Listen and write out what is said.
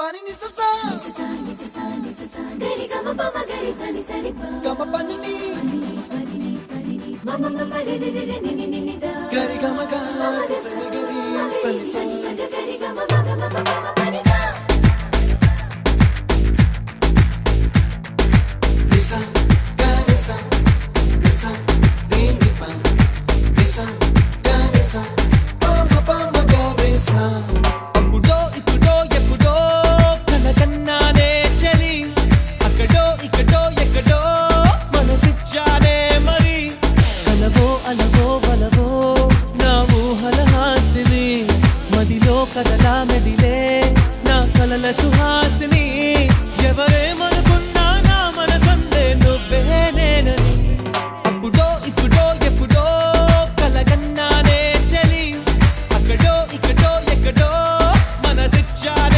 pani ni sa sa gari gama pa ma gari sa ni sa ni pa gama pani ni mama mama re re re ni ni ni da gari gama ga sa ni gari sa ni sa gari gama ga gama mama pani sa nisa gari sa nisa ni ni pa nisa gari sa mama mama gari sa కదలా మెదిలే నా కలల సుహా